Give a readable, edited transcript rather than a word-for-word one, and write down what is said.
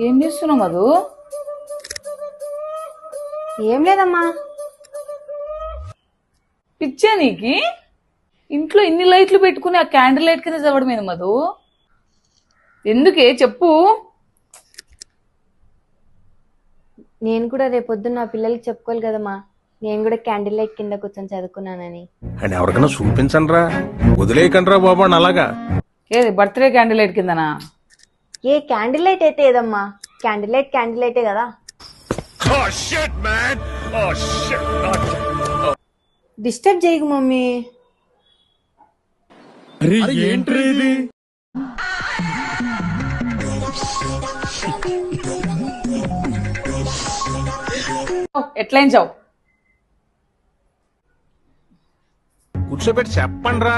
ఏం చేస్తున్నావు మధు? ఏం లేదమ్మా. పిచ్చా నీకి? ఇంట్లో ఇన్ని లైట్లు పెట్టుకుని ఆ క్యాండిల్ లైట్ కింద చదవడం మీద మధు, ఎందుకే చెప్పు. నేను కూడా రేపొద్దున్న నా పిల్లలకి చెప్పుకోవాలి కదమ్మా, నేను కూడా క్యాండిల్ లైట్ కింద కూర్చొని చదువుకున్నానని. అండ్ ఎవరికైనా చూపించండి రా, వదిలేయకండి రా బాబా అలాగా. ఏది బర్త్డే క్యాండిల్ లైట్ కిందనా? ఏ క్యాండిల్ లైట్ అయితే ఏదమ్మా, క్యాండిల్ లైటే కదా. డిస్టర్బ్ చేయకు మమ్మీ. ఎట్లయిన చావు. కూర్చోబెట్టి చెప్పండి రా.